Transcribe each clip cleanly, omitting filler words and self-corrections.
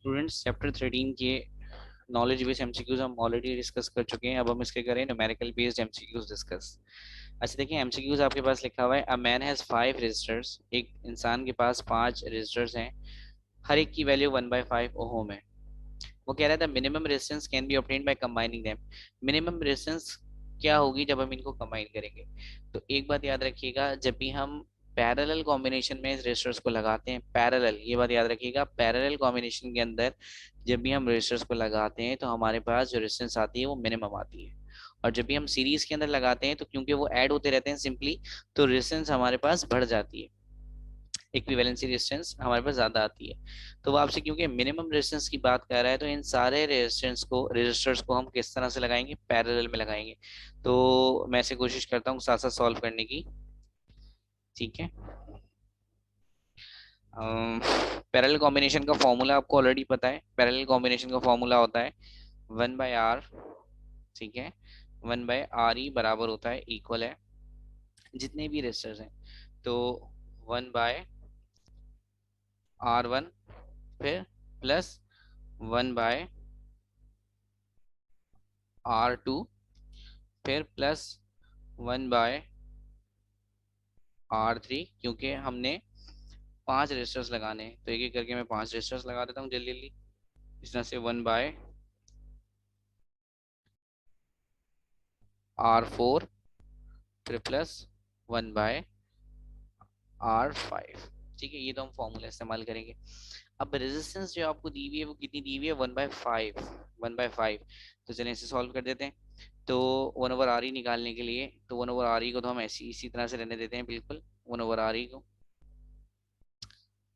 Students chapter 13 के knowledge based MCQs हम already discuss कर चुके हैं। अब हम इसके करें न्यूमेरिकल बेस्ड एमसीक्यूज डिस्कस। अच्छा देखिए, एमसीक्यूज आपके पास लिखा हुआ है अ मैन हैज 5 रजिस्टर्स। एक इंसान के पास 5 रजिस्टर्स हैं, हर एक की वैल्यू 1/5 ओहम है। वो कह रहा था minimum resistance can be obtained by combining them. Minimum resistance क्या होगी जब हम इनको कंबाइन करेंगे? तो एक बात याद रखिएगा, जब भी हम पैरेलल कॉम्बिनेशन में इस रेजिस्टर्स को लगाते हैं, पैरेलल, ये बात याद रखिएगा, पैरेलल कॉम्बिनेशन के अंदर जब भी हम रेजिस्टर्स को लगाते हैं तो हमारे पास जो रेजिस्टेंस आती है वो मिनिमम आती है। और जब भी हम सीरीज के अंदर लगाते हैं तो क्योंकि वो ऐड होते रहते हैं सिंपली, तो रेजिस्टेंस हमारे पास बढ़ जाती है, इक्विवेलेंसी रेजिस्टेंस हमारे पास ज्यादा आती है। तो वो आपसे क्योंकि मिनिमम रेजिस्टेंस की बात कर रहा है, तो इन सारे रेजिस्टर्स को हम किस तरह से लगाएंगे? पैरेलल में लगाएंगे। तो मैं ऐसे कोशिश करता हूँ साथ साथ सॉल्व करने की। ठीक है, पैरेलल कॉम्बिनेशन का फॉर्मूला आपको ऑलरेडी पता है। पैरेलल कॉम्बिनेशन का फॉर्मूला होता है 1/r। ठीक है, 1/re बराबर होता है, इक्वल है जितने भी रेजिस्टर्स हैं, तो 1/r1, फिर प्लस 1/r2, फिर प्लस 1/r3। क्योंकि हमने 5 रजिस्टर्स लगाने हैं तो एक एक करके मैं 5 रजिस्टर्स लगा देता हूँ जल्दी जल्दी। इस तरह से 1/r4, फिर प्लस 1/r5। ठीक है, ये तो हम फॉर्मूला इस्तेमाल करेंगे। अब रेजिस्टेंस जो आपको दी हुई है वो कितनी दी हुई है? 1/5, 1/5। तो चलिए इसे सॉल्व कर देते हैं। तो 1/re निकालने के लिए, तो 1/re को तो हम ऐसी इसी तरह से रहने देते हैं बिल्कुल, 1/re को।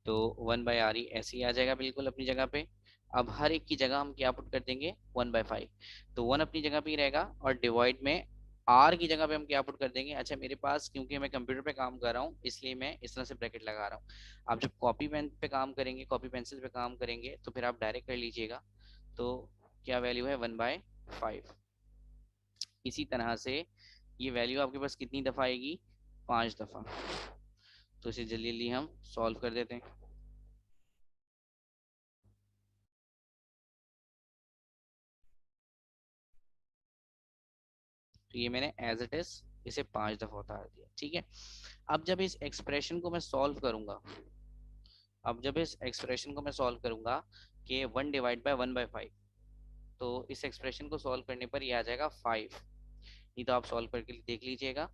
तो 1/re ऐसे ही आ जाएगा बिल्कुल अपनी जगह पे। अब हर एक की जगह हम क्या पुट कर देंगे? 1/5। तो 1 अपनी जगह पे ही रहेगा और डिवाइड में आर की जगह पे हम क्या पुट कर देंगे? अच्छा मेरे पास क्योंकि मैं कंप्यूटर पे काम कर रहा हूँ इसलिए मैं इस तरह से ब्रैकेट लगा रहा हूँ। आप जब कॉपी पेन पे काम करेंगे, कॉपी पेंसिल पे काम करेंगे, तो फिर आप डायरेक्ट कर लीजिएगा। तो क्या वैल्यू है? 1/5। इसी तरह से ये वैल्यू आपके पास कितनी दफा आएगी? 5 दफा। तो इसे जल्दी जल्दी हम सॉल्व कर देते हैं। तो ये मैंने एज इट इज इसे 5 दफा उतार दिया। ठीक है, अब जब इस एक्सप्रेशन को मैं सॉल्व करूंगा, अब जब इस एक्सप्रेशन को मैं सॉल्व करूंगा कि 1/1/5, तो इस एक्सप्रेशन को सॉल्व करने पर ये आ जाएगा 5। नहीं तो आप सॉल्व करके देख लीजिएगा।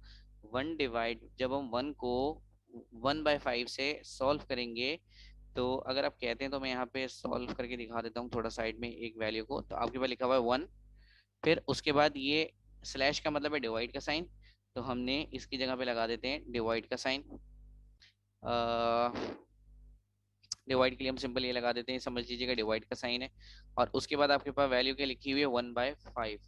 जब हम 1 को 1/5 से सॉल्व करेंगे, तो अगर आप कहते हैं तो मैं यहाँ पे सॉल्व करके दिखा देता हूँ थोड़ा साइड में एक वैल्यू को। तो आपके पास लिखा हुआ है 1, फिर उसके बाद ये स्लैश का मतलब है डिवाइड का साइन, तो हमने इसकी जगह पे लगा देते हैं डिवाइड का साइन। डिवाइड के लिए हम सिंपल ये लगा देते हैं, समझ लीजिएगा डिवाइड का साइन है। और उसके बाद आपके पास वैल्यू क्या लिखी हुई है? 1/5।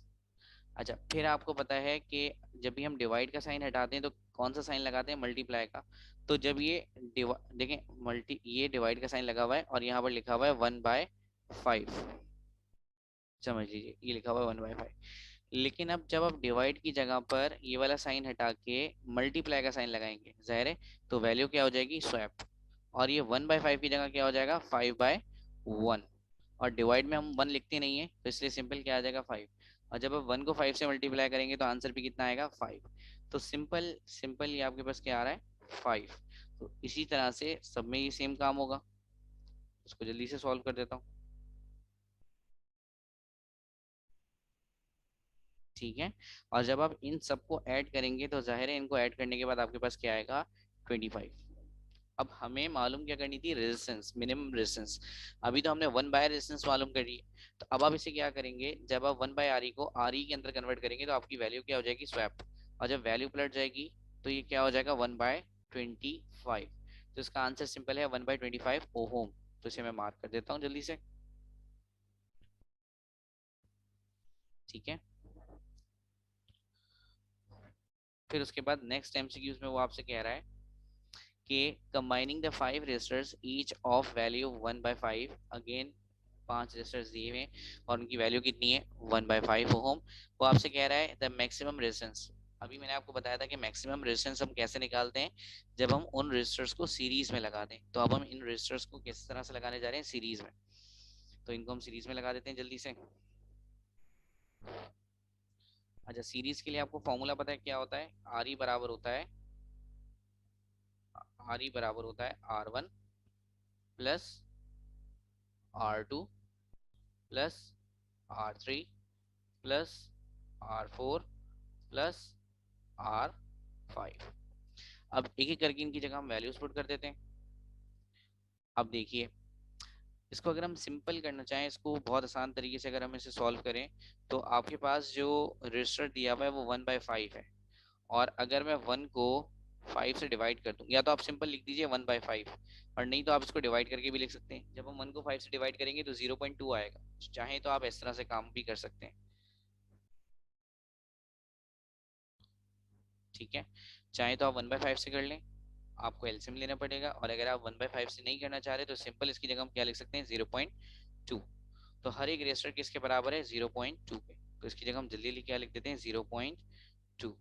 अच्छा, फिर आपको पता है कि जब भी हम डिवाइड का साइन हटाते हैं तो कौन सा साइन लगाते हैं? मल्टीप्लाई का। तो जब ये देखें, ये डिवाइड का साइन लगा हुआ है और यहाँ पर लिखा हुआ है 1/5, समझ लीजिए ये लिखा हुआ है 1/5। लेकिन अब जब आप डिवाइड की जगह पर ये वाला साइन हटा के मल्टीप्लाई का साइन लगाएंगे, जाहिर है, तो वैल्यू क्या हो जाएगी? स्वैप। और ये 1/5 की जगह क्या हो जाएगा? 5/1। और डिवाइड में हम 1 लिखते नहीं है तो इसलिए सिंपल क्या आ जाएगा? 5। और जब आप 1 को 5 से मल्टीप्लाई करेंगे तो आंसर भी कितना आएगा? 5। तो सिंपल सिंपल ये आपके पास क्या आ रहा है? 5। तो इसी तरह से सब में ये सेम काम होगा। इसको जल्दी से सॉल्व कर देता हूँ। ठीक है, और जब आप इन सबको ऐड करेंगे तो जाहिर है इनको ऐड करने के बाद आपके पास क्या आएगा? 25। अब हमें मालूम क्या करनी थी? Resistance, minimum resistance. अभी तो हमने 1/रेजिस्टेंस मालूम करी है। तो अब आप इसे क्या करेंगे? जब आप 1/re को re के अंदर कन्वर्ट करेंगे तो आपकी वैल्यू क्या हो जाएगी? स्वैप। और जब वैल्यू पलट जाएगी तो ये क्या हो जाएगा? 1/25। तो इसका आंसर सिंपल है 1/25 ओहम। तो इसे मैं मार्क कर देता हूँ जल्दी से। ठीक है, फिर उसके बाद नेक्स्ट एमसीक्यूज में वो आपसे कह रहा है कि combining the 5 resistors each of value 1/5। Again 5 resistors दिए हुए और उनकी वैल्यू कितनी है? 1/5 ओम। वो आपसे कह रहा है द मैक्सिमम रेजिस्टेंस। अभी मैंने आपको बताया था कि मैक्सिमम रेजिस्टेंस हम कैसे निकालते हैं? जब हम उन रेजिस्टर्स को सीरीज में लगा दें। तो अब हम इन रेजिस्टर्स को किस तरह से लगाने जा रहे हैं? सीरीज में। तो इनको हम सीरीज में लगा देते हैं जल्दी से। अच्छा, सीरीज के लिए आपको फॉर्मूला पता है क्या होता है? आर ई बराबर होता है, आर ई बराबर होता है R1 plus R2 plus R3 plus R4 plus R5। अब एक एक करके इनकी जगह हम वैल्यूज पुट कर देते हैं। अब देखिए, इसको अगर हम सिंपल करना चाहें, इसको बहुत आसान तरीके से अगर हम इसे सॉल्व करें, तो आपके पास जो रजिस्टर दिया हुआ है वो 1/5 है। और अगर मैं 1 को 5 से डिवाइड कर दूं, या तो आप सिंपल लिख दीजिए 1/5, और नहीं तो आप इसको डिवाइड करके भी लिख सकते हैं। जब हम 1 को 5 से डिवाइड करेंगे तो 0.2 आएगा। चाहे तो आप इस तरह से काम भी कर सकते हैं, ठीक है। चाहे तो आप 1/5 से कर लें, आपको एलसीएम लेना पड़ेगा। और अगर आप 1/5 से नहीं करना चाह रहे तो सिंपल इसकी जगह हम क्या लिख सकते हैं, 0.2। तो हर एक रेजिस्टर किसके बराबर है, 0.2 के। तो इसकी जगह हम जल्दी क्या लिख देते हैं, 0.2।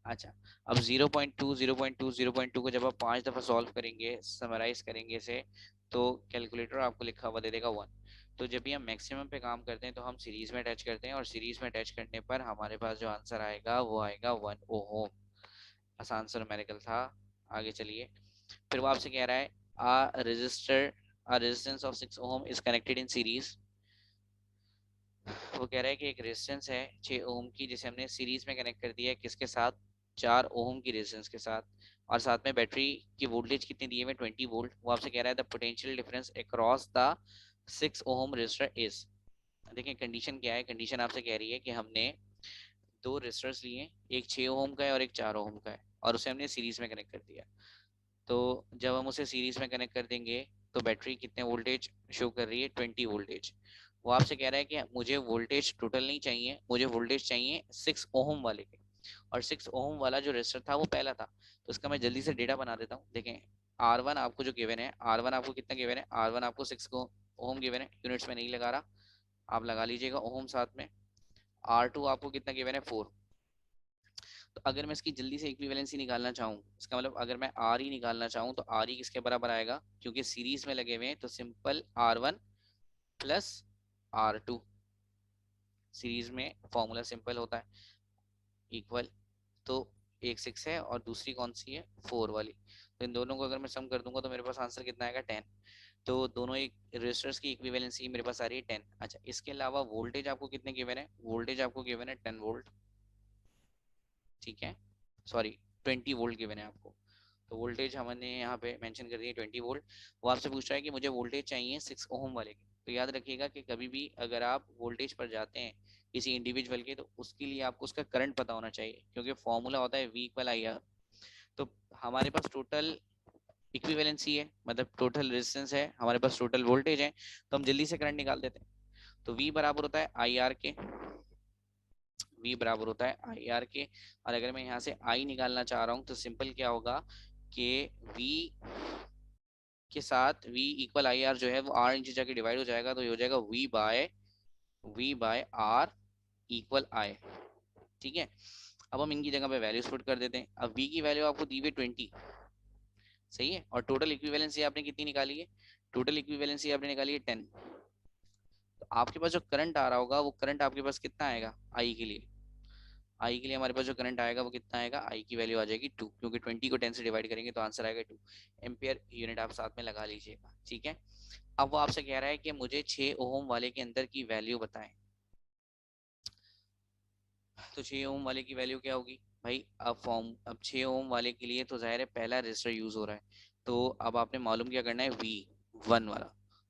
अच्छा, अब 0.2 0.2 0.2 को जब आप 5 दफा सॉल्व करेंगे, समराइज करेंगे इसे, तो कैलकुलेटर आपको लिखा हुआ दे देगा 1। तो जब भी हम मैक्सिमम पे काम करते हैं तो हम सीरीज में अटैच करते हैं, और सीरीज में अटैच करने पर हमारे पास जो आंसर आएगा वो आएगा 1 ओम। आसान सा न्यूमेरिकल था। आगे चलिए, फिर वो आपसे कह रहा है a resistance of 6 ohm is connected in series। वो कह रहा है कि एक रेजिस्टेंस है 6 ओम की, जिसे हमने सीरीज में कनेक्ट कर दिया है किसके साथ, 4 ओम की रेजिस्टेंस के साथ। और साथ में बैटरी की वोल्टेज कितनी दी है, 20 वोल्ट। वो आपसे कह रहा है the potential difference across the 6 ohm resistor is. देखिए कंडीशन क्या है, कंडीशन आपसे कह रही है कि हमने दो रेजिस्टर्स लिए, एक 6 ओम का है और एक 4 ओम का है, और उसे हमने सीरीज में कनेक्ट कर दिया। तो जब हम उसे सीरीज में कनेक्ट कर देंगे तो बैटरी कितने वोल्टेज शो कर रही है, 20 वोल्टेज। वो आपसे कह रहा है कि मुझे वोल्टेज टोटल नहीं चाहिए, मुझे वोल्टेज चाहिए 6 ओम वाले के। और 6 ओम वाला जो रेजिस्टर था वो पहला था। तो इसका मैं जल्दी से डेटा बना देता हूँ। देखें, R1 आपको जो गिवन है, R1 आपको कितना गिवन है, R1 आपको 6 ओम गिवन है, यूनिट्स में नहीं लगा रहा, आप लगा लीजिएगा ओम साथ में। R2 आपको कितना गिवन है, 4। तो अगर मैं इसकी जल्दी से इक्विवेलेंसी निकालना चाहूँ, इसका मतलब अगर मैं आर ई निकालना चाहूँ तो आर ई किसके बराबर आएगा, क्योंकि सीरीज में लगे हुए हैं तो simple R1 plus R2। Series में फॉर्मूला सिंपल होता है, इक्वल। तो एक 6 है और दूसरी कौन सी है, 4 वाली। तो इन दोनों को अगर मैं सम कर दूंगा तो मेरे पास आंसर कितना आएगा, 10। तो दोनों एक रेजिस्टर्स की इक्विवेलेंसी मेरे पास आ रही है 10। अच्छा, इसके अलावा वोल्टेज आपको कितने गिवन है, वोल्टेज आपको गिवन है 10 वोल्ट, ठीक है। सॉरी, 20 वोल्ट गिवन है आपको। तो वोल्टेज हमने यहाँ पे मेंशन कर दिया 20 वोल्ट। वो आपसे पूछ रहा है कि मुझे वोल्टेज चाहिए 6 ओम वाले की। तो याद रखिएगा कि कभी भी अगर आप वोल्टेज पर जाते हैं किसी इंडिविजुअल के, तो उसके लिए आपको उसका करंट पता होना चाहिए, क्योंकि फॉर्मूला होता है V इक्वल आई आर। तो हमारे पास टोटल इक्विवेलेंसी है, मतलब टोटल रेजिस्टेंस है, हमारे पास टोटल वोल्टेज है, तो हम जल्दी से करंट निकाल देते हैं। तो V बराबर होता है आई आर के, V बराबर होता है आई आर के। और अगर मैं यहाँ से I निकालना चाह रहा हूँ तो सिंपल क्या होगा कि V के साथ V इक्वल आई आर जो है वो R इंच जाके डिवाइड हो जाएगा, तो ये हो जाएगा V by R equal I, ठीक है। अब हम इनकी जगह पे वैल्यूज पुट कर देते हैं। अब V की वैल्यू आपको दी हुई 20, सही है। और टोटल इक्विवेलेंसी आपने कितनी निकाली है, टोटल इक्विवेलेंसी आपने निकाली है 10। तो आपके पास जो करंट आ रहा होगा वो करंट आपके पास कितना आएगा, I के लिए, आई के लिए हमारे पास जो करंट आएगा वो कितना आएगा, आई की वैल्यू आ जाएगी 2, क्योंकि 20 को 10 से डिवाइड करेंगे तो आंसर आएगा 2 एम्पियर। यूनिट आप साथ में लगा लीजिएगा, ठीक है। अब वो आपसे कह रहा है कि मुझे 6 ओम वाले के अंदर की वैल्यू बताएं। तो 6 ओम वाले की वैल्यू क्या होगी भाई, अब 6 ओम वाले के लिए तो जाहिर है पहला रजिस्टर यूज हो रहा है। तो अब आपने मालूम क्या करना है, V1 वाला।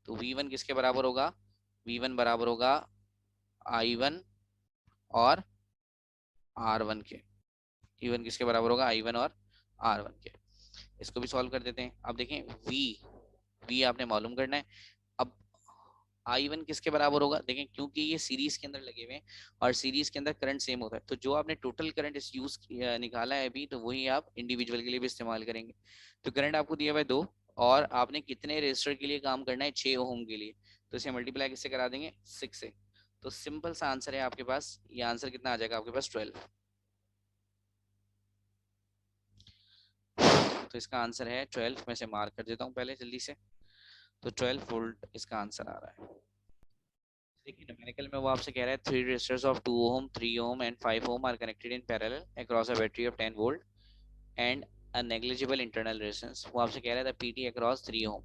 तो V1 किसके बराबर होगा, V1 बराबर होगा I1 और R1 के। V1 किसके बराबर होगा, I1 और R1 के। इसको भी सॉल्व कर देते हैं। अब देखें, V आपने मालूम करना है। अब I1 किसके बराबर होगा, देखें क्योंकि ये सीरीज के अंदर लगे हुए हैं और सीरीज के अंदर करंट सेम होता है, तो जो आपने टोटल करंट इस यूज निकाला है अभी, तो वही आप इंडिविजुअल के लिए भी इस्तेमाल करेंगे। तो करंट आपको दिया हुआ है 2, और आपने कितने रेजिस्टर के लिए काम करना है, 6 ओम के लिए। तो इसे मल्टीप्लाई किससे करा देंगे, 6 से। तो सिंपल सा आंसर है आपके पास, ये आंसर कितना आ जाएगा आपके पास 12। तो इसका आंसर है 12, मैं से मार्क कर देता हूँ पहले जल्दी से। तो 12 वोल्ट इसका आंसर आ रहा है। देखिए न्यूमेरिकल में वो आपसे कह रहा है 3 resistors of 2 ohm 3 ohm and 5 ohm are connected in parallel across a battery of 10 volt and a negligible internal resistance. वो आपसे कह रहा था पीटी अक्रॉस 3 ओम।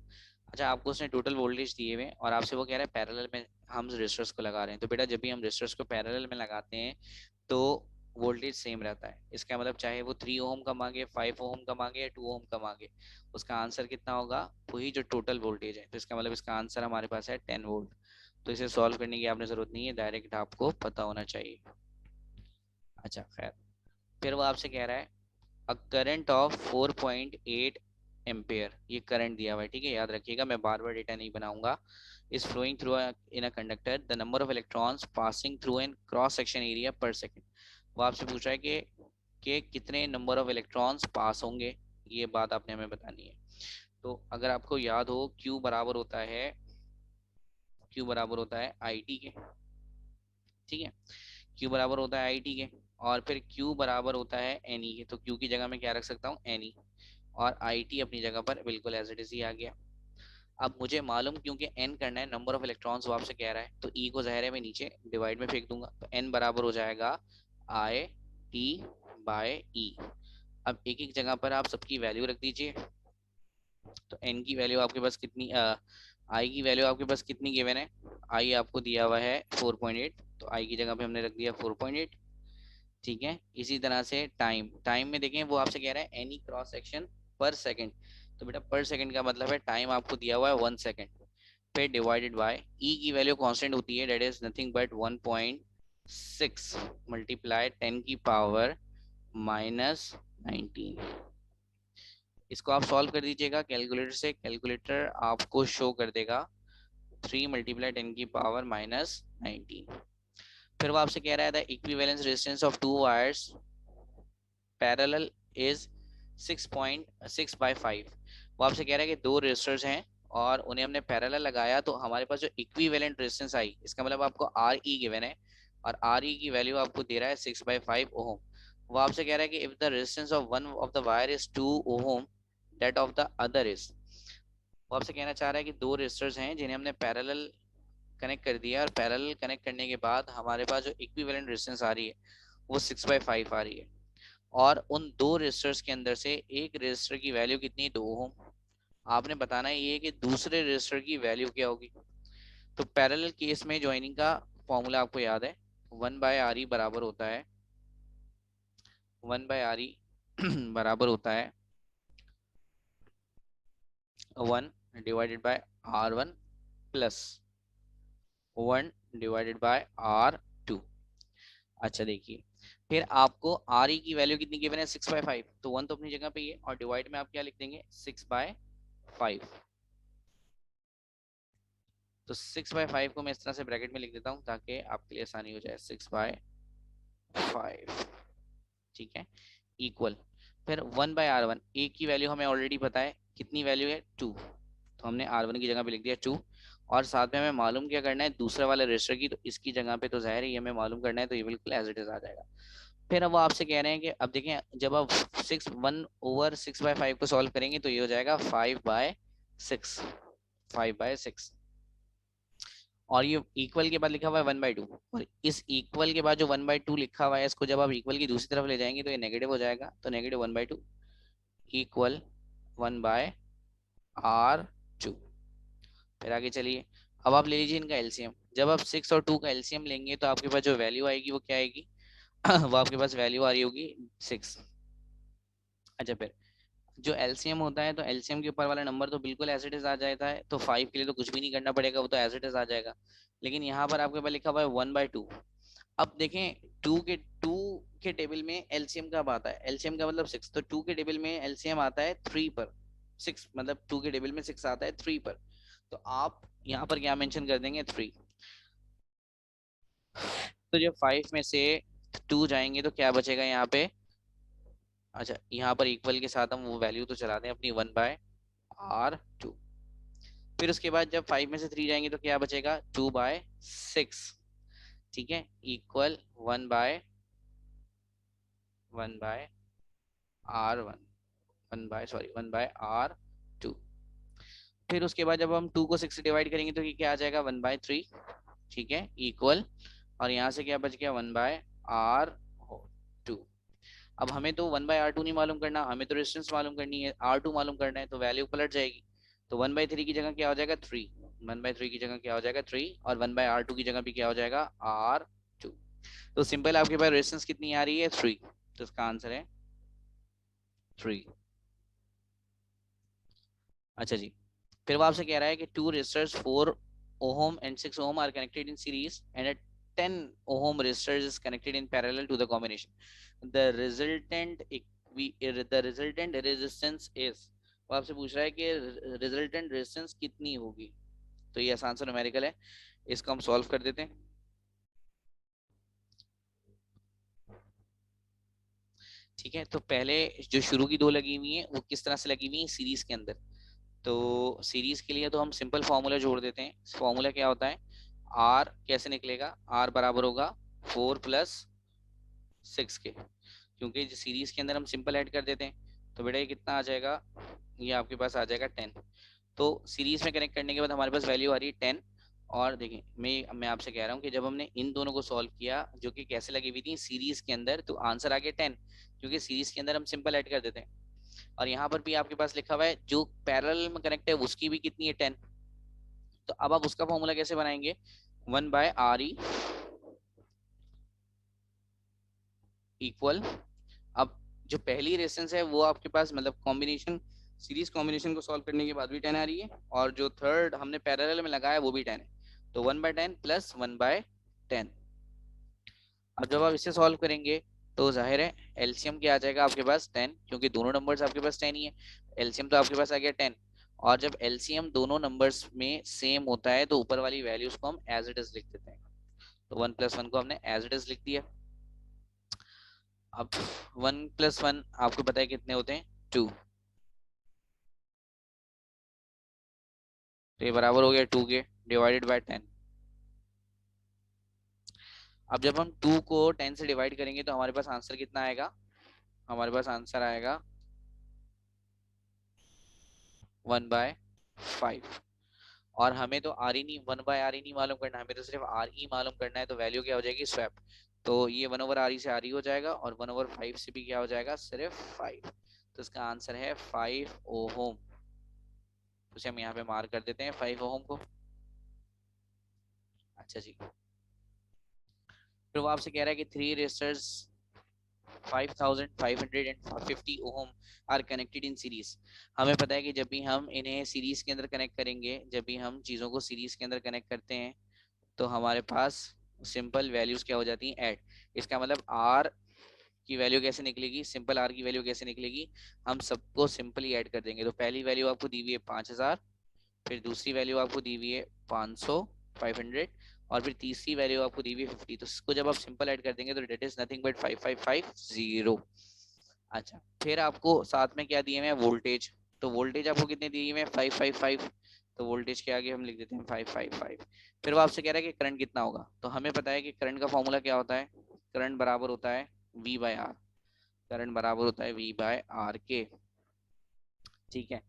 अच्छा आपको उसने टोटल वोल्टेज दिए हुए और आपसे वो कह रहा है पैरेलल में हम रेजिस्टर्स को लगा रहे हैं। तो बेटा जब भी हम रेजिस्टर्स को पैरेलल में लगाते हैं तो वोल्टेज सेम रहता है। इसका मतलब चाहे वो 3 ओम का मांगे, 5 ओम का मांगे या 2 ओम का मांगे, उसका आंसर कितना होगा, वही जो टोटल वोल्टेज है। तो इसका मतलब इसका आंसर हमारे पास है 10 वोल्ट। तो इसे सॉल्व करने की आपने जरूरत नहीं है, डायरेक्ट आपको पता होना चाहिए। अच्छा खैर, फिर वो आपसे कह रहा है अ करंट ऑफ 4.8 एम्पेयर, ये करंट दिया हुआ है, ठीक है, याद रखिएगा, मैं बार बार डेटा नहीं बनाऊंगा। Is flowing through in a conductor, the number of electrons passing through an cross section area per second. वो आपसे पूछ रहा है कि कितने नंबर ऑफ इलेक्ट्रॉन्स पास होंगे, ये बात आपने हमें बतानी है। तो अगर आपको याद हो क्यू बराबर होता है आई टी के, ठीक है, क्यू बराबर होता है आई टी के, और फिर क्यू बराबर होता है एन ई के। तो क्यू की जगह मैं क्या रख सकता हूँ, एन ई, और आई टी अपनी जगह पर बिल्कुल एज इट इज ही आ गया। अब मुझे मालूम क्योंकि एन करना है, नंबर ऑफ इलेक्ट्रॉन्स वो आपसे कह रहा है, तो ई को ज़ाहिर है मैं नीचे डिवाइड में फेंक दूंगा, तो एन बराबर हो जाएगा आई टी बाय ई। अब एक एक जगह पर आप सबकी वैल्यू रख दीजिए। तो एन की वैल्यू आपके पास कितनी, आई की वैल्यू आपके पास कितनी गिवन है, आई आपको दिया हुआ है 4.8, तो आई की जगह पे हमने रख दिया 4.8, ठीक है। इसी तरह से टाइम, टाइम में देखें वो आपसे कह रहा है एनी क्रॉस सेक्शन पर सेकंड, तो बेटा पर सेकंड का मतलब है टाइम आपको दिया हुआ है 1 सेकंड, पे डिवाइडेड बाय ई की वैल्यू कांस्टेंट होती है, that is nothing but 1.6 multiply 10 की पावर माइनस 19। इसको आप सॉल्व कर दीजिएगा कैलकुलेटर से, कैलकुलेटर आपको शो कर देगा 3 मल्टीप्लाई 10 की पावर माइनस 19। फिर वो आपसे कह रहा है the equivalence resistance of to wires parallel is 6.6/5। वो आपसे कह रहा है कि दो रेजिस्टर्स हैं और उन्हें हमने पैरेलल लगाया, तो हमारे पास जो इक्विवेलेंट रेजिस्टेंस आई, इसका मतलब आपको आर ई गिवन है, और आर ई की वैल्यू आपको दे रहा है 6/5 ओम। वो आपसे कह रहा है कि if the resistance of one of the wire is 2 ohm, that of the other is. वो आपसे कहना चाह रहा है कि दो रेजिस्टर्स हैं जिन्हें हमने पैरेलल कनेक्ट कर दिया, और पैरेलल कनेक्ट करने के बाद हमारे पास जो इक्विवेलेंट रेजिस्टेंस आ रही है वो 6/5 आ रही है, और उन दो रजिस्टर्स के अंदर से एक रजिस्टर की वैल्यू कितनी, 2 ओम। आपने बताना है ये कि दूसरे रजिस्टर की वैल्यू क्या होगी। तो पैरेलल केस में ज्वाइनिंग का फॉर्मूला आपको याद है, 1/RE बराबर होता है 1/RE बराबर होता है 1/R1 प्लस 1/R2। अच्छा देखिए, फिर आपको आर ई की वैल्यू कितनी गिवन है, 6/5, तो 1 तो अपनी जगह पे ही है, और डिवाइड में आप क्या लिख देंगे, 6/5। तो 6/5 को मैं इस तरह से ब्रैकेट में लिख देता हूँ ताकि आपके लिए आसानी हो जाए, 6/5, ठीक है, इक्वल। फिर 1/R1, ए की वैल्यू हमें ऑलरेडी पता है, कितनी वैल्यू है, 2, तो हमने R1 की जगह पे लिख दिया 2, और साथ में हमें मालूम क्या करना है, दूसरे वाले रजिस्टर की, तो इसकी जगह पे तो जाहिर है ये हमें मालूम करना है, तो ये बिल्कुल एज इट इज आ जाएगा। फिर अब वो आपसे कह रहे हैं कि अब देखें जब आप 1/6 को सॉल्व करेंगे तो ये हो जाएगा 5/6, 5/6, और ये इक्वल के बाद लिखा हुआ है 1/2, और इस इक्वल के बाद जो 1/2 लिखा हुआ है, इसको जब आप इक्वल की दूसरी तरफ ले जाएंगे तो ये नेगेटिव हो जाएगा, तो नेगेटिव 1/2 इक्वल 1/R2। फिर आगे चलिए, अब आप ले लीजिए इनका एलसीएम। जब आप 6 और 2 का एलसीएम लेंगे तो आपके पास जो वैल्यू आएगी वो क्या आएगी वो आपके पास वैल्यू आ रही होगी 6। अच्छा फिर जो एलसीएम होता है, तो एलसीएम के ऊपर वाला नंबर तो बिल्कुल एज इट इज आ जाता है, तो 5 के लिए तो कुछ भी नहीं करना पड़ेगा, वो तो एज इट इज आ जाएगा। लेकिन यहाँ पर आपके पास लिखा हुआ है 1/2। अब देखें, टू के टेबल में एलसीएम कब आता है, एलसीएम का मतलब 6, तो 2 के टेबल में एलसीएम आता है 3 पर, 6 मतलब 2 के टेबल में 6 आता है 3 पर, तो आप यहाँ पर क्या मेंशन कर देंगे, 3। तो जब 5 में से 2 जाएंगे तो क्या बचेगा यहाँ पे, अच्छा यहाँ पर इक्वल के साथ हम वो वैल्यू तो चला दें अपनी 1/R2। फिर उसके बाद जब 5 में से 3 जाएंगे तो क्या बचेगा, 2/6। ठीक है, equal 1 bye R1, 1 bye R2। फिर उसके बाद जब हम 2 को 6 से डिवाइड करेंगे तो ये क्या आ जाएगा, 1/3। ठीक है, इक्वल, और यहाँ से क्या बच गया, 1/R2। अब हमें तो 1/R2 नहीं मालूम करना, हमें तो रेजिस्टेंस मालूम करनी है, R2 मालूम करना है, तो वैल्यू पलट जाएगी। तो 1/3 की जगह क्या हो जाएगा, 3। 1/3 की जगह क्या हो जाएगा, 3, और 1/R2 की जगह भी क्या हो जाएगा, R2। तो सिंपल आपके पास रेजिस्टेंस कितनी आ रही है, 3। तो इसका आंसर है 3। अच्छा जी, फिर वो आपसे कह रहा है कि to resistors 4 ohm and 6 ohm are connected in series and a 10 ohm resistor is connected in parallel to the combination. The resultant the resultant resistance is, वो आपसे पूछ रहा है कि resultant resistance कितनी होगी। तो ये आसान सा न्यूमेरिकल है, इसको हम सॉल्व कर देते हैं। ठीक है, तो पहले जो शुरू की दो लगी हुई है वो किस तरह से लगी हुई है, सीरीज के अंदर। तो सीरीज के लिए तो हम सिंपल फॉर्मूला जोड़ देते हैं। फॉर्मूला क्या होता है, आर कैसे निकलेगा, आर बराबर होगा 4 + 6 के, क्योंकि सीरीज के अंदर हम सिंपल ऐड कर देते हैं। तो बेटा ये कितना आ जाएगा, ये आपके पास आ जाएगा 10। तो सीरीज में कनेक्ट करने के बाद हमारे पास वैल्यू आ रही है 10। और देखिए मैं आपसे कह रहा हूँ कि जब हमने इन दोनों को सॉल्व किया जो कि कैसे लगी हुई थी सीरीज के अंदर, तो आंसर आ गया 10, क्योंकि सीरीज के अंदर हम सिंपल ऐड कर देते हैं। और यहाँ पर भी आपके पास लिखा हुआ है जो पैरेलल में कनेक्ट है उसकी भी कितनी है, 10। तो अब आप उसका फॉर्मूला कैसे बनाएंगे, 1/RE इक्वल, अब जो पहली रेजिस्टेंस है वो आपके पास मतलब कॉम्बिनेशन, सीरीज कॉम्बिनेशन को सॉल्व करने के बाद भी 10 आ रही है, और जो थर्ड हमने पैरेलल में लगाया वो भी 10 है। तो 1/10 + 1/10। अब जब आप इसे सॉल्व करेंगे तो जाहिर है एलसीएम क्या आ जाएगा आपके पास, 10, क्योंकि दोनों नंबर्स आपके पास 10 ही है। एलसीएम तो आपके पास आ गया 10। और जब एलसीएम दोनों नंबर्स में सेम होता है तो ऊपर वाली वैल्यूज को हम एज इट इज लिख देते हैं। तो 1 + 1 को हमने एज इट इज लिख दिया। अब 1 + 1 आपको पता है कितने होते हैं, 2। तो ये बराबर हो गया 2 के, डिवाइडेड बाय 10। अब जब हम 2 को 10 से डिवाइड करेंगे तो हमारे पास आंसर कितना आएगा, हमारे पास आंसर आएगा 1/5। और हमें तो आर ही नहीं, 1/R ही नहीं मालूम करना, हमें तो सिर्फ आर ही मालूम करना है। तो वैल्यू क्या हो जाएगी, स्वैप। तो ये 1/RE से RE हो जाएगा, और 1/5 से भी क्या हो जाएगा, सिर्फ 5। तो इसका आंसर है 5 ओम। तो इसे हम यहाँ पे मार्क कर देते हैं 5 ओम को। अच्छा जी, फिर वो आपसे कह रहा है कि 3 resistors 5550 ohm are connected in series. हमें पता है कि जब भी हम इन्हें सीरीज के अंदर कनेक्ट करेंगे, जब भी हम चीज़ों को सीरीज के अंदर कनेक्ट करते हैं तो हमारे पास सिंपल वैल्यूज क्या हो जाती हैं, ऐड। इसका मतलब आर की वैल्यू कैसे निकलेगी, सिंपल आर की वैल्यू कैसे निकलेगी, हम सबको सिंपली ऐड कर देंगे। तो पहली वैल्यू आपको दी हुई है 5000, फिर दूसरी वैल्यू आपको दी हुई है 500, 500, और फिर तीसरी वैल्यू आपको दी हुई है 50। तो इसको जब आप सिंपल ऐड कर देंगे तो डेट इज नथिंग बट 5550। अच्छा, फिर आपको साथ में क्या दिए हुए हैं, वोल्टेज। तो वोल्टेज आपको कितने दिए हुए हैं, 555। तो वोल्टेज के आगे हम लिख देते हैं 555। फिर वो आपसे कह रहा है कि करंट कितना होगा। तो हमें पता है कि करंट का फॉर्मूला क्या होता है, करंट बराबर होता है V/R। करंट बराबर होता है V/R के। ठीक है,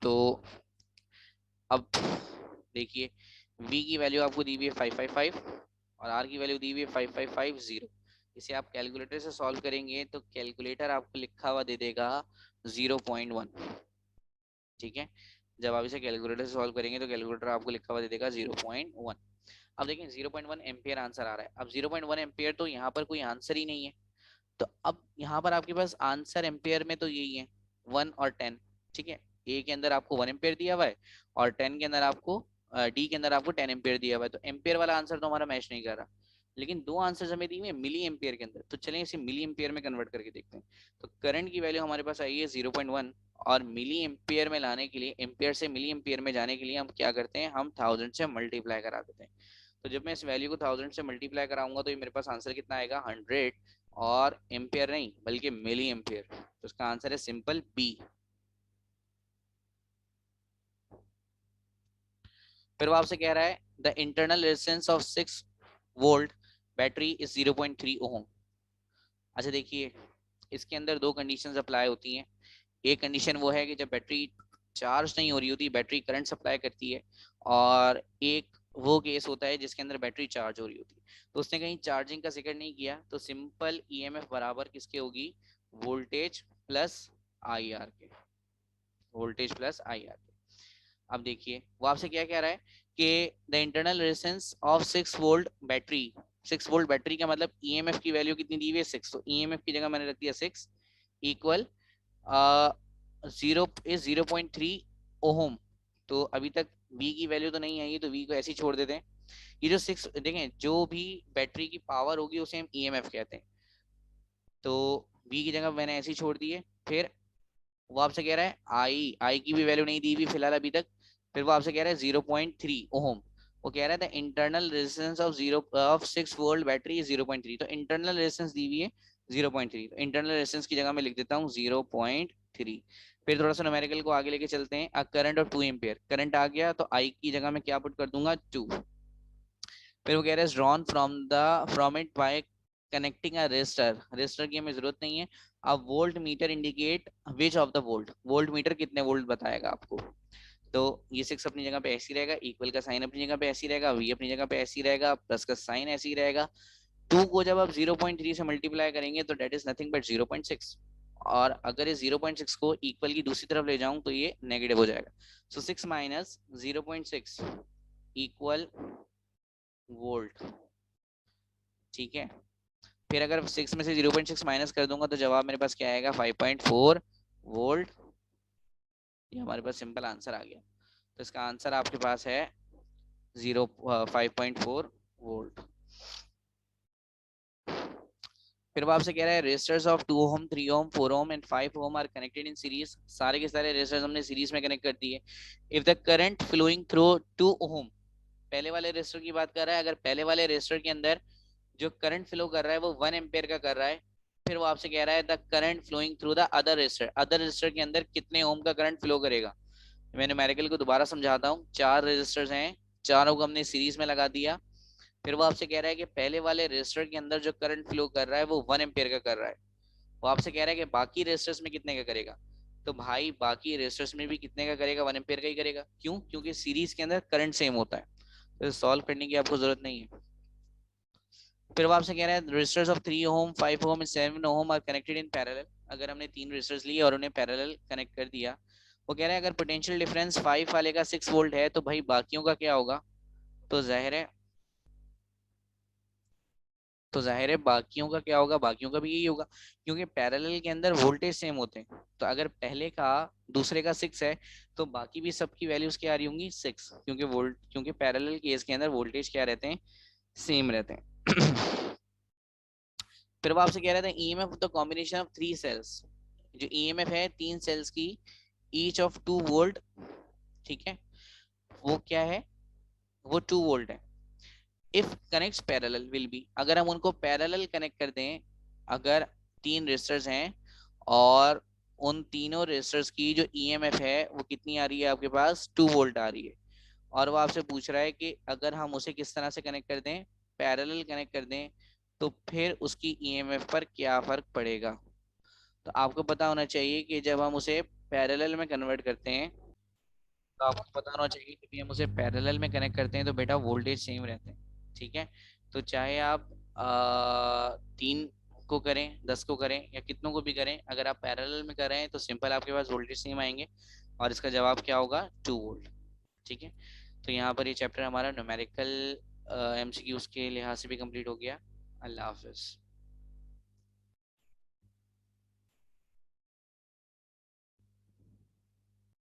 तो अब देखिए V की वैल्यू आपको दी हुई है 555, और R की वैल्यू दी हुई है 5550। इसे आप कैलकुलेटर से सॉल्व करेंगे तो कैलकुलेटर आपको लिखा हुआ दे देगा 0.1। ठीक है, जब आप इसे कैलकुलेटर से सॉल्व करेंगे तो कैलकुलेटर आपको लिखा हुआ दे देगा 0.1। अब देखिए 0.1 एम्पियर आंसर आ रहा है। अब 0.1 एम्पियर तो यहाँ पर कोई आंसर ही नहीं है। तो अब यहाँ पर आपके पास आंसर एम्पियर में तो यही है 1 और 10। ठीक है, ए के अंदर आपको 1 एम्पियर दिया हुआ है, और 10 के अंदर आपको डी के अंदर आपको 10 एम्पियर दिया हुआ है। तो एम्पियर वाला आंसर तो हमारा मैच नहीं कर रहा। लेकिन दो आंसर हमें दिए हुए मिली एम्पियर के अंदर, तो चलें इसे मिली एम्पियर में कन्वर्ट करके देखते हैं। तो करंट की वैल्यू हमारे पास आई है 0.1, और मिली एम्पियर में लाने के लिए, एम्पियर से मिली एम्पियर में जाने के लिए हम क्या करते हैं, हम 1000 से मल्टीप्लाई करा देते हैं। तो जब मैं इस वैल्यू को 1000 से मल्टीप्लाई कराऊंगा तो ये मेरे पास आंसर कितना आएगा, 100, और एम्पियर नहीं बल्कि मिली एम्पियर। तो इसका आंसर है सिंपल बी। फिर वो आपसे कह रहा है the internal resistance of 6 volt battery is 0.3 ओम। अच्छा देखिए, इसके अंदर दो कंडीशंस अप्लाई होती हैं। एक कंडीशन वो है कि जब बैटरी चार्ज नहीं हो रही होती, बैटरी करंट सप्लाई करती है, और एक वो केस होता है जिसके अंदर बैटरी चार्ज हो रही होती है। तो उसने कहीं चार्जिंग का जिक्र नहीं किया, तो सिंपल ईएमएफ बराबर किसके होगी, वोल्टेज प्लस आई आर के, वोल्टेज प्लस आई आर के। अब देखिए वो आपसे क्या कह रहा है कि the internal resistance of 6 volt battery, 6 volt battery का मतलब ईएमएफ की वैल्यू कितनी दी हुई है 6, तो ईएमएफ की जगह मैंने रख दिया 6 इक्वल 0.3 ओम। तो अभी तक V की वैल्यू तो नहीं आई है, तो V को ऐसे ही छोड़ देते हैं। ये जो 6 देखें, जो भी बैटरी की पावर होगी उसे हम ईएमएफ कहते हैं, तो V की जगह मैंने ऐसे ही छोड़ दी है। फिर वो आपसे कह रहा है आई की भी वैल्यू नहीं दी हुई फिलहाल अभी तक। फिर वो आपसे कह रहा है 0.3 ओम। वो कह रहा है the internal resistance of 6 volt battery is 0.3, तो इंटरनल रेजिस्टेंस दी हुई है 0.3, तो इंटरनल रेजिस्टेंस की जगह मैं लिख देता हूँ 0.3। फिर थोड़ा सा न्यूमेरिकल को आगे लेके चलते हैं। A current of 2 ampere, current आ गया तो आई की जगह मैं क्या पुट कर दूंगा 2। फिर वो कह रहा है drawn from it by connecting a resistor, resistor की हमें जरूरत नहीं है। अब voltmeter indicate which of the volt, voltmeter कितने वोल्ट बताएगा आपको। तो ये 6 अपनी जगह पे ऐसी रहेगा, इक्वल का साइन अपनी जगह पे ऐसी रहेगा, वी अपनी जगह पे ऐसी रहेगा, प्लस का साइन ऐसी ही रहेगा। 2 को जब आप 0.3 से मल्टीप्लाई करेंगे तो डेट इज नथिंग बट 0.6, और अगर ये 0.6 को इक्वल की दूसरी तरफ ले जाऊं तो ये नेगेटिव हो जाएगा। सो 6 माइनस 0.6 इक्वल वोल्ट, ठीक है। फिर अगर 6 में से 0.6 माइनस कर दूंगा तो जवाब मेरे पास क्या आएगा 5.4 वोल्ट। ये हमारे पास सिंपल आंसर आ गया। तो इसका आंसर आपके पास है 5.4 वोल्ट। फिर वो आपसे कह रहा है resistors of 2 ohm 3 ohm 4 ohm and 5 ohm are connected in series, सारे के सारे रेजिस्टर्स हमने सीरीज में कनेक्ट कर दिए। If the current flowing through 2 ohm, पहले वाले रेजिस्टर की बात कर रहा है, अगर पहले वाले रेजिस्टर के अंदर जो करंट फ्लो कर रहा है वो 1 एम्पियर का कर रहा है, फिर वो आपसे कह रहा है the current flowing through the other resistor, other resistor के अंदर कितने ओम का करंट फ्लो करेगा। मैंने न्यूमेरिकल को दोबारा समझाता हूँ। 4 रेजिस्टर्स हैं, चारों को हमने सीरीज में लगा दिया। फिर वो आपसे कह रहा है कि पहले वाले रेजिस्टर के अंदर जो करंट फ्लो कर रहा है वो 1 एम्पियर का कर रहा है। वो आपसे कह रहा है कि बाकी रेजिस्टर्स में कितने का करेगा। तो भाई बाकी रेजिस्टर्स में भी कितने का करेगा, 1 एम्पियर का ही करेगा। क्यों, क्योंकि सीरीज के अंदर करंट सेम होता है, तो सॉल्व करने की आपको जरूरत नहीं है। फिर वो आपसे कह रहा है resistors of 3 ohm 5 ohm 7 ohm are connected in parallel. अगर हमने 3 रेजिस्टर्स लिए और उन्हें पैरेलल कनेक्ट कर दिया, वो कह रहा है अगर पोटेंशियल डिफरेंस 5 वाले का 6 वोल्ट है तो भाई बाकियों का क्या होगा। तो जाहिर है, बाकियों का क्या होगा, बाकियों का भी यही होगा, क्योंकि पैरेलल के अंदर वोल्टेज सेम होते हैं। तो अगर पहले का दूसरे का 6 है तो बाकी भी सबकी वैल्यूज क्या आ रही होंगी 6, क्योंकि पैरेलल केस के अंदर वोल्टेज क्या रहते हैं, सेम रहते हैं। फिर वो आपसे कह रहे थे EMF the combination of 3 cells, जो ईएमएफ है 3 सेल्स की, ईच ऑफ 2 वोल्ट, ठीक है, वो क्या है, वो 2 वोल्ट है। If connects parallel will be, अगर हम उनको पैरेलल कनेक्ट कर दें, अगर 3 रेजिस्टर्स हैं और उन तीनों रेजिस्टर्स की जो ईएमएफ है वो कितनी आ रही है आपके पास 2 वोल्ट आ रही है, और वो आपसे पूछ रहा है कि अगर हम उसे किस तरह से कनेक्ट कर दें, पैरेलल कनेक्ट कर दें, तो फिर उसकी ईएमएफ पर क्या फर्क पड़ेगा। तो आपको पता होना चाहिए कि जब हम उसे पैरेलल में कन्वर्ट करते हैं, तो आपको पता होना चाहिए कि हम उसे पैरेलल में कनेक्ट करते हैं तो बेटा वोल्टेज सेम रहते हैं, ठीक है। तो चाहे आप 3 को करें 10 को करें या कितनों को भी करें, अगर आप पैरेलल में कर रहे हैं तो सिंपल आपके पास वोल्टेज सेम आएंगे, और इसका जवाब क्या होगा 2 वोल्ट, ठीक है। तो यहाँ पर ये चैप्टर हमारा न्यूमेरिकल एमसीक्यूज के लिहाज से भी कंप्लीट हो गया। अल्लाह हाफिज।